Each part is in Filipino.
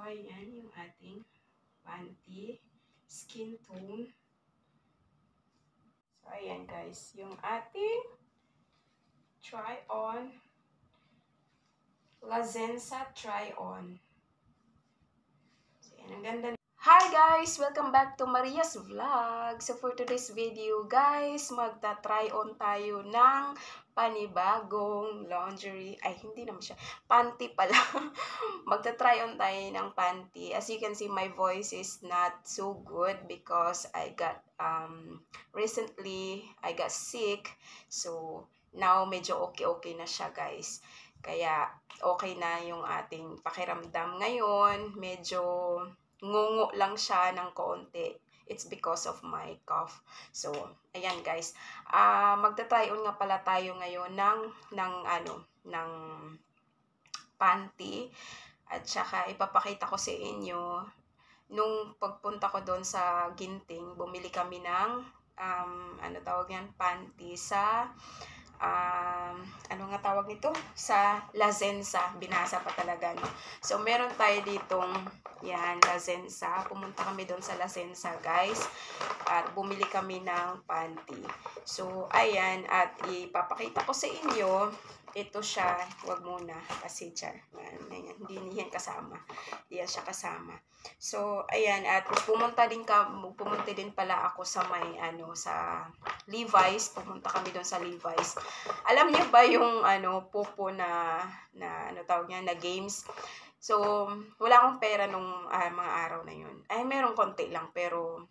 ayan yung ating panty, skin tone. So, ayan guys, yung ating try-on, Lazenza try-on. So, ayan, ang ganda. Hi guys! Welcome back to Maria's Vlog. So for today's video guys, magta-try on tayo ng panibagong lingerie. Ay, hindi naman siya. Panty pala. Magta-try on tayo ng panty. As you can see, my voice is not so good because I got, recently, I got sick. So now, medyo okay na siya guys. Kaya okay na yung ating pakiramdam ngayon. Medyo ngungo lang siya ng konti. It's because of my cough. So, ayan guys. Magta-try on nga pala tayo ngayon ng panty. At saka ipapakita ko sa inyo, nung pagpunta ko doon sa Ginting, bumili kami ng, ano tawag yan, panty sa, ano nga tawag nito? Sa Lazenza. Binasa pa talaga, no? So, meron tayo ditong, yan, Lazenza. Pumunta kami doon sa Lazenza, guys. At bumili kami ng panty. So, ayan. At ipapakita ko sa inyo, ito siya. Huwag muna. Kasi, ayan, hindi niyan kasama. Hindi siya kasama. So, ayan. At pumunta din pala ako sa may, sa Levi's. Pumunta kami doon sa Levi's. Alam niyo ba yung, pupo na ano tawag niya, na games? So, wala akong pera nung mga araw na yun. Ay, meron konti lang, pero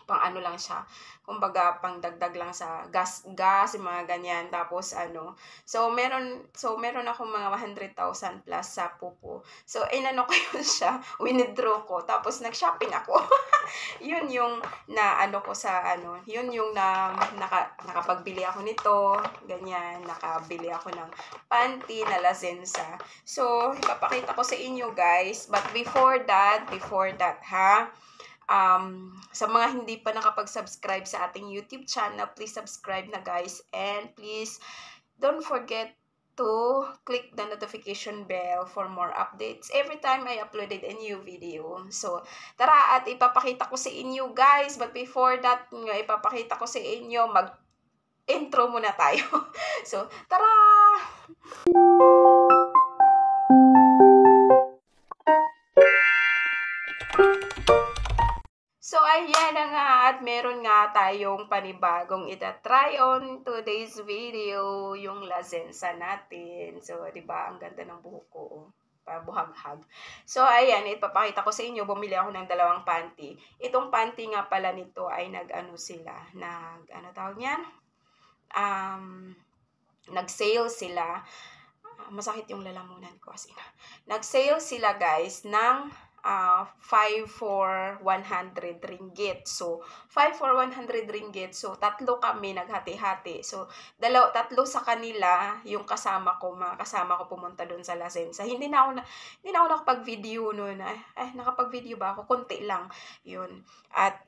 pang ano lang siya. Kumbaga, pang dagdag lang sa gas, yung mga ganyan. Tapos, so meron akong mga 100,000 plus sa pupo. So, inano ko yun siya, winidraw ko. Tapos, nag-shopping ako. Yun yung yun yung nakapagbili ako nito, ganyan, nakabili ako ng panty na Lazenza. So, ipapakita ko sa inyo guys, but before that sa mga hindi pa nakapag-subscribe sa ating YouTube channel, please subscribe na guys, and please don't forget to click the notification bell for more updates every time I uploaded a new video. So, tara at ipapakita ko sa inyo guys. But before that, ipapakita ko sa inyo, mag-intro muna tayo. So, tara! So, ayan na nga, at meron nga tayong panibagong ita-try on today's video, yung Lazenza natin. So, diba, ang ganda ng buhok ko, pabuhag-hag. So, ayan, ipapakita ko sa inyo, bumili ako ng dalawang panty. Itong panty nga pala nito ay nag-sale sila. Masakit yung lalamunan ko, as in. Nag-sale sila, guys, ng 5 for 100 ringgit. So, 5 for 100 ringgit. So, tatlo kami naghati-hati. So, tatlo sa kanila, yung mga kasama ko pumunta doon sa Lazenza. Hindi na ako nakapag-video noon. Nakapag-video ba ako? Konti lang. Yun. At,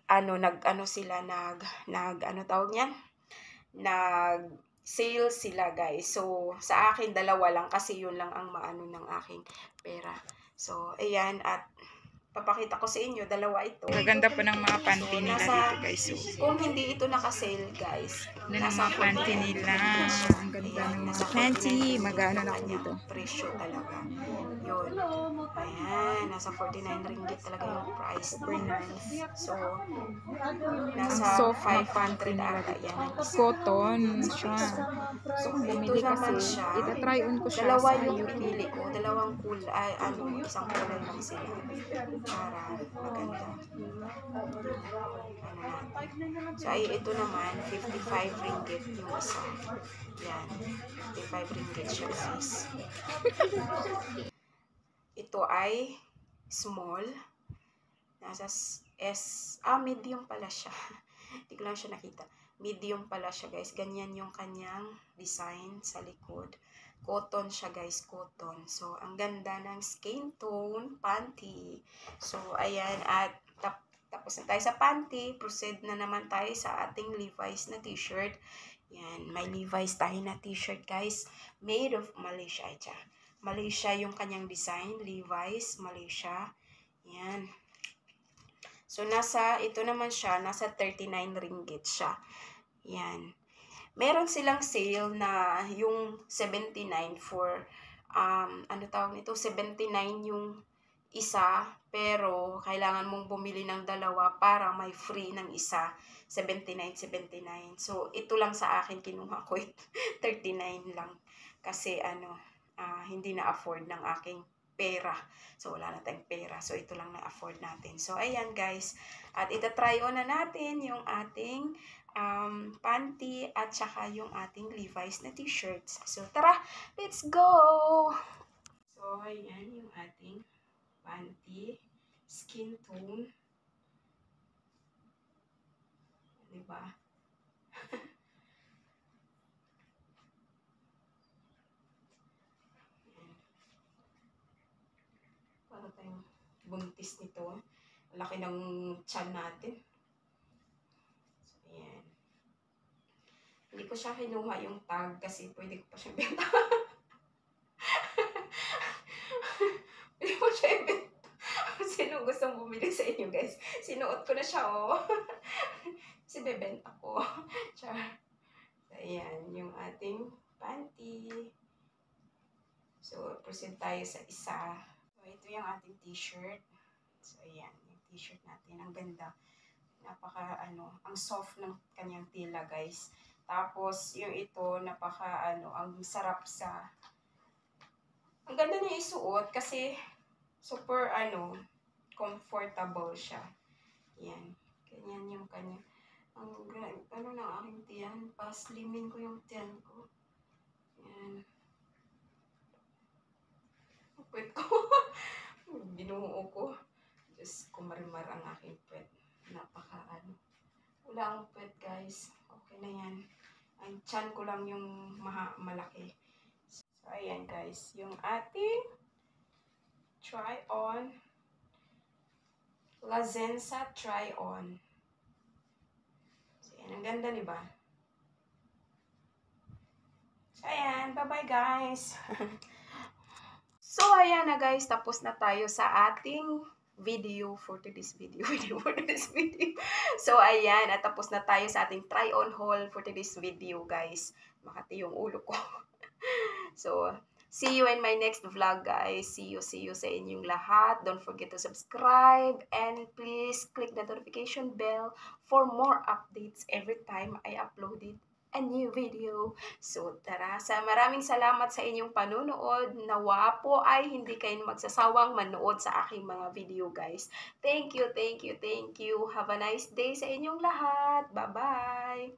nag-sale sila guys. So, sa akin, dalawa lang kasi yun lang ang maano ng aking pera. So, ayan, at papakita ko sa inyo, dalawa ito. Maganda po ng mga panty nila dito guys. So, kung hindi ito naka-sale guys, nasa mga panty nila. Ang ganda ng mga panty. Magano na ako dito. Presyo talaga. Yun. Ayan, nasa 49 ringgit talaga yung price. Super nice. So, nasa soft 500 ata yan. Cotton siya. So, kung bumili kasi, ita-try on ko siya dalawa sa yung YouTube. pinili ko. Dalawang kulay, isang kulay lang sila. Para maganda. So, ay, ito naman, 55 ringgit yung isa. Yan. 55 ringgit siya guys. Ito ay small. Nasa medium pala siya. Hindi ko lang siya nakita. Medium pala siya guys. Ganyan yung kanyang design sa likod. Cotton siya guys, cotton. So, ang ganda ng skin tone panty. So, ayan. At tapos na tayo sa panty. Proceed na naman tayo sa ating Levi's na t-shirt. Yan. May Levi's tayo na t-shirt guys. Made of Malaysia. Malaysia yung kanyang design. Levi's, Malaysia. Yan. So, ito naman siya, nasa 39 ringgit siya. Yan. Meron silang sale na yung 79 for, ano tawag nito, 79 yung isa, pero kailangan mong bumili ng dalawa para may free ng isa, 79. So, ito lang sa akin kinuha ko, 39 lang. Kasi hindi na-afford ng aking pera. So, wala na tayong pera. So, ito lang na-afford natin. So, ayan guys. At itatry on na natin yung ating panty at saka yung ating Levi's na t-shirts. So, tara! Let's go! So, ayan yung ating panty, skin tone. Diba? Para tayong buntis nito. Laki ng tiyan natin. So, ayan. Hindi ko siya kinuha yung tag kasi pwede ko pa siya benta. Pwede ko siya ibenta. Sino gustong bumili sa inyo, guys? Sinuot ko na siya, oh. Kasi bebenta ko. Char. So, ayan, yung ating panty. So, proceed tayo sa isa. So, ito yung ating t-shirt. So, ayan, yung t-shirt natin. Ang ganda. Ang soft ng kanyang tela, guys. Tapos, yung ito, ang sarap ang ganda niya isuot kasi super, comfortable siya. Yan. Ganyan yung kanya. Ng aking tiyan. Paslimin ko yung tiyan ko. Yan. Puwet ko. Binuo ko. Diyos ko, marimar ang aking puwet. Wala ang puwet, guys. Okay na yan. Ang tiyan ko lang yung malaki. So, ayan, guys. Yung ating try-on. Lazenza try-on. So, ayan. Ang ganda, diba? So, ayan. Bye-bye, guys. So, ayan na, guys. Tapos na tayo sa ating video for today's video. So, ayan. At tapos na tayo sa ating try-on haul for today's video, guys. Makati yung ulo ko. So, see you in my next vlog, guys. See you sa inyong lahat. Don't forget to subscribe and please click the notification bell for more updates every time I upload a new video. So, tara. Maraming salamat sa inyong panunood. Nawa po ay hindi kayo magsasawang manood sa aking mga video, guys. Thank you. Have a nice day sa inyong lahat. Bye-bye!